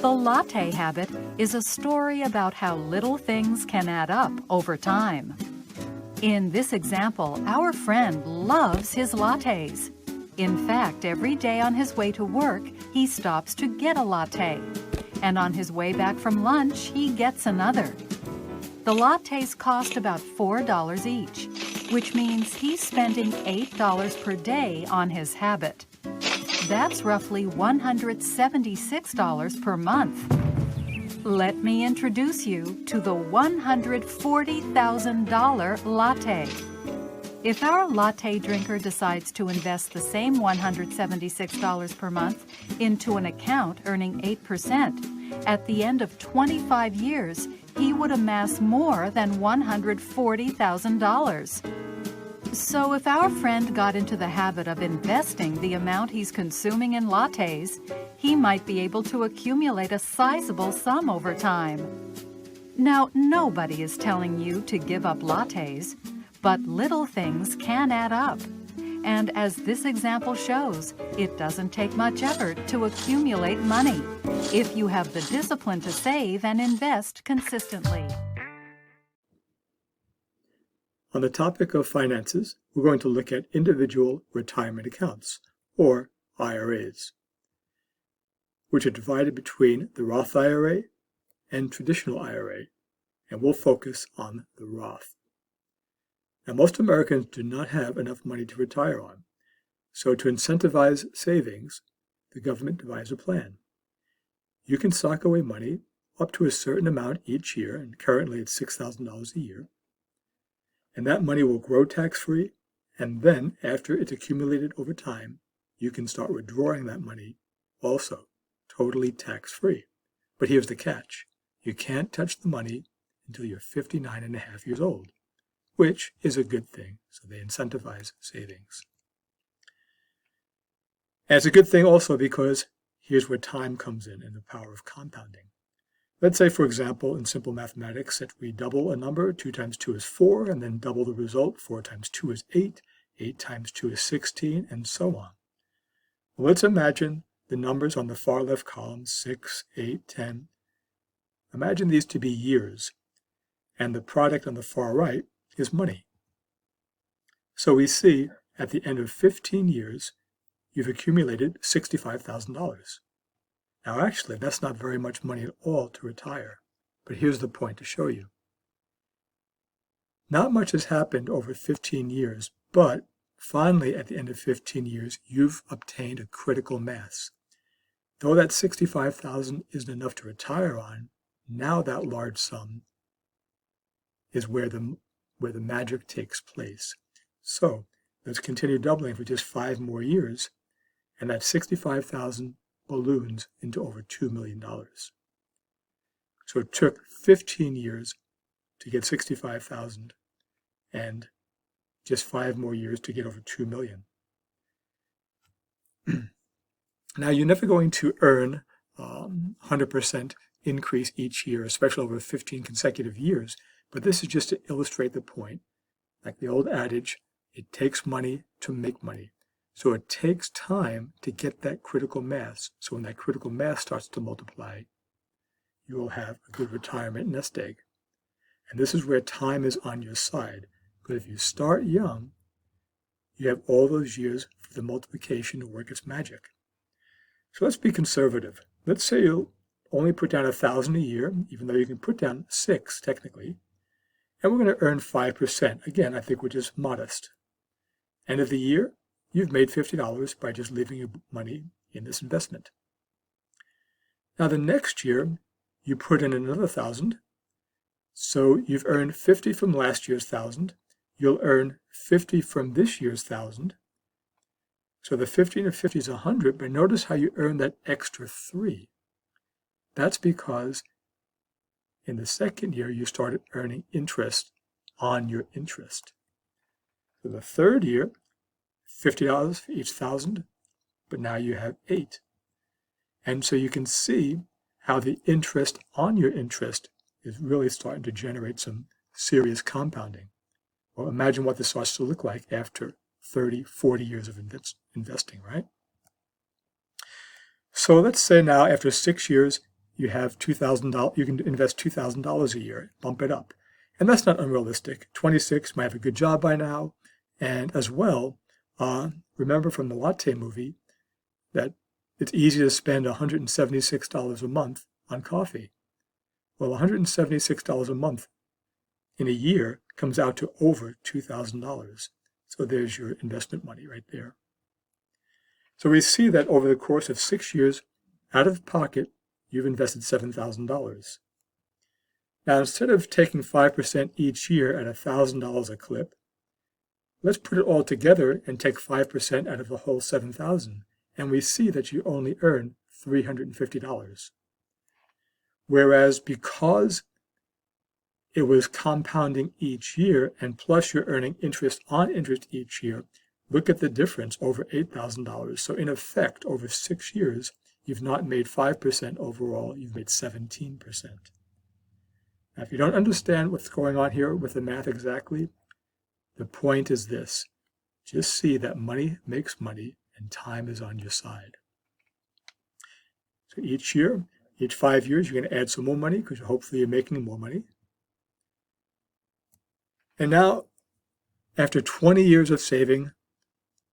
The latte habit is a story about how little things can add up over time. In this example, our friend loves his lattes. In fact, every day on his way to work, he stops to get a latte. And on his way back from lunch, he gets another. The lattes cost about $4 each, which means he's spending $8 per day on his habit. That's roughly $176 per month. Let me introduce you to the $140,000 latte. If our latte drinker decides to invest the same $176 per month into an account earning 8%, at the end of 25 years, he would amass more than $140,000. So if our friend got into the habit of investing the amount he's consuming in lattes, he might be able to accumulate a sizable sum over time. Now, nobody is telling you to give up lattes, but little things can add up. And as this example shows, it doesn't take much effort to accumulate money if you have the discipline to save and invest consistently. On the topic of finances, we're going to look at individual retirement accounts, or IRAs, which are divided between the Roth IRA and traditional IRA, and we'll focus on the Roth. Now, most Americans do not have enough money to retire on, so to incentivize savings, the government devised a plan. You can sock away money up to a certain amount each year, and currently it's $6,000 a year. And that money will grow tax-free, and then, after it's accumulated over time, you can start withdrawing that money also, totally tax-free. But here's the catch. You can't touch the money until you're 59 and a half years old, which is a good thing, so they incentivize savings. And it's a good thing also because here's where time comes in and the power of compounding. Let's say, for example, in simple mathematics, that we double a number, 2 times 2 is 4, and then double the result, 4 times 2 is 8, 8 times 2 is 16, and so on. Well, let's imagine the numbers on the far left column, 6, 8, 10. Imagine these to be years, and the product on the far right is money. So we see at the end of 15 years, you've accumulated $65,000. Now actually, that's not very much money at all to retire, but here's the point to show you. Not much has happened over 15 years, but finally at the end of 15 years, you've obtained a critical mass. Though that $65,000 isn't enough to retire on, now that large sum is where the magic takes place. So let's continue doubling for just 5 more years, and that $65,000 balloons into over $2 million. So it took 15 years to get $65,000 and just 5 more years to get over $2 million. Now, you're never going to earn 100% increase each year, especially over 15 consecutive years, but this is just to illustrate the point. Like the old adage, it takes money to make money. So it takes time to get that critical mass. So when that critical mass starts to multiply, you will have a good retirement nest egg. And this is where time is on your side. Because if you start young, you have all those years for the multiplication to work its magic. So let's be conservative. Let's say you'll only put down $1,000 a year, even though you can put down 6 technically. And we're going to earn 5%. Again, I think, which is modest. End of the year, you've made $50 by just leaving your money in this investment. Now the next year, you put in another $1,000. So you've earned 50 from last year's 1,000. You'll earn 50 from this year's 1,000. So the 50 and 50 is 100, but notice how you earn that extra 3. That's because in the second year, you started earning interest on your interest. So the third year, $50 for each 1,000, but now you have 8. And so you can see how the interest on your interest is really starting to generate some serious compounding. Well, imagine what this starts to look like after 30, 40 years of investing, right? So let's say now after 6 years, you have $2,000, you can invest $2,000 a year, bump it up. And that's not unrealistic. 26 might have a good job by now. And as well, remember from the Latte movie that it's easy to spend $176 a month on coffee. Well, $176 a month in a year comes out to over $2,000. So there's your investment money right there. So we see that over the course of 6 years, out of pocket, you've invested $7,000. Now, instead of taking 5% each year at $1,000 a clip, let's put it all together and take 5% out of the whole $7,000, and we see that you only earn $350. Whereas because it was compounding each year, and plus you're earning interest on interest each year, look at the difference, over $8,000. So in effect, over 6 years, you've not made 5% overall, you've made 17%. Now, if you don't understand what's going on here with the math exactly, the point is this. Just see that money makes money and time is on your side. So each year, each 5 years, you're going to add some more money because hopefully you're making more money. And now, after 20 years of saving,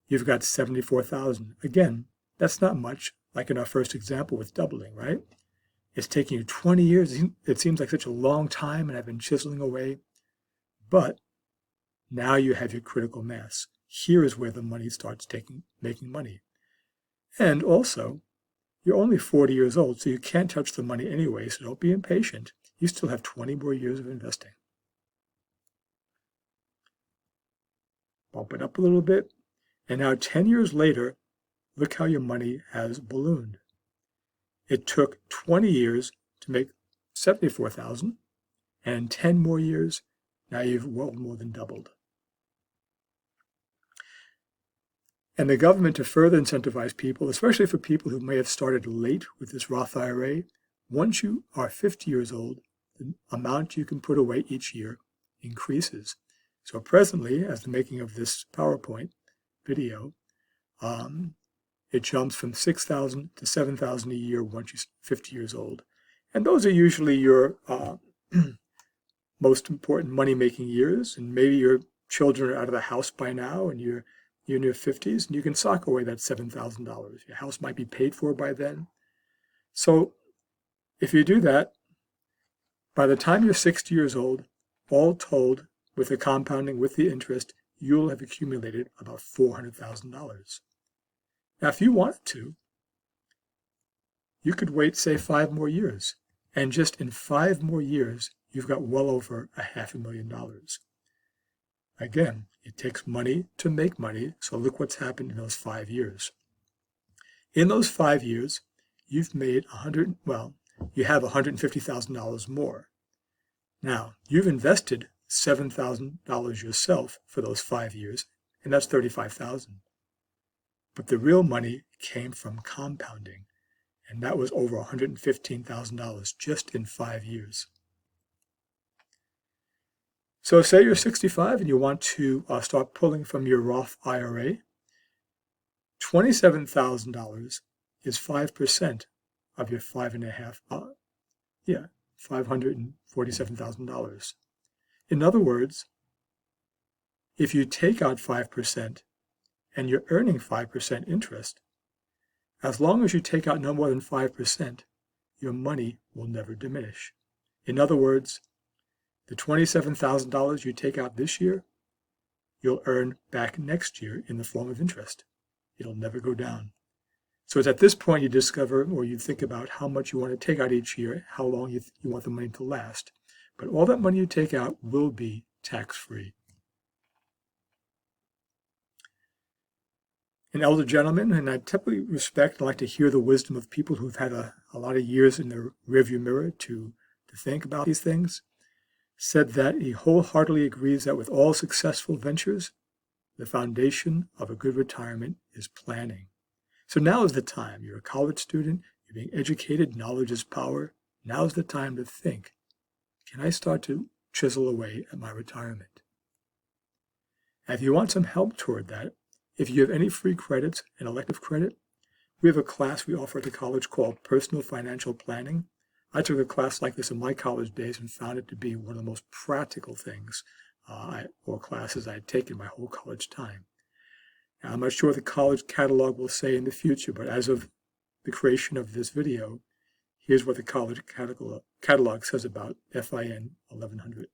you've got $74,000. Again, that's not much, like in our first example with doubling, right? It's taking you 20 years. It seems like such a long time, and I've been chiseling away. But now you have your critical mass. Here is where the money starts making money. And also, you're only 40 years old, so you can't touch the money anyway, so don't be impatient. You still have 20 more years of investing. Bump it up a little bit. And now 10 years later, look how your money has ballooned. It took 20 years to make $74,000, and 10 more years, now you've well more than doubled. And the government, to further incentivize people, especially for people who may have started late with this Roth IRA, once you are 50 years old, the amount you can put away each year increases. So presently, as the making of this PowerPoint video, it jumps from $6,000 to $7,000 a year once you're 50 years old. And those are usually your most important money-making years. And maybe your children are out of the house by now and you're in your 50s, and you can sock away that $7,000. Your house might be paid for by then. So if you do that, by the time you're 60 years old, all told, with the compounding, with the interest, you'll have accumulated about $400,000. Now, if you wanted to, you could wait, say, 5 more years. And just in 5 more years, you've got well over $500,000. Again, it takes money to make money, so look what's happened in those 5 years. In those 5 years, you've made you have $150,000 more. Now, you've invested $7,000 yourself for those 5 years, and that's $35,000. But the real money came from compounding, and that was over $115,000 just in 5 years. So say you're 65 and you want to start pulling from your Roth IRA. $27,000 is 5% of your $547,000. In other words, if you take out 5% and you're earning 5% interest, as long as you take out no more than 5%, your money will never diminish. In other words, the $27,000 you take out this year, you'll earn back next year in the form of interest. It'll never go down. So it's at this point you discover, or you think about how much you want to take out each year, how long you want the money to last. But all that money you take out will be tax-free. An elder gentleman, and I typically respect and like to hear the wisdom of people who've had a lot of years in their rearview mirror to think about these things, said that he wholeheartedly agrees that with all successful ventures, the foundation of a good retirement is planning. So now is the time. You're a college student, you're being educated, knowledge is power. Now's the time to think, can I start to chisel away at my retirement? And if you want some help toward that, if you have any free credits and elective credit, we have a class we offer at the college called Personal Financial Planning. I took a class like this in my college days and found it to be one of the most practical things or classes I had taken my whole college time. Now, I'm not sure what the college catalog will say in the future, but as of the creation of this video, here's what the college catalog says about FIN 1100.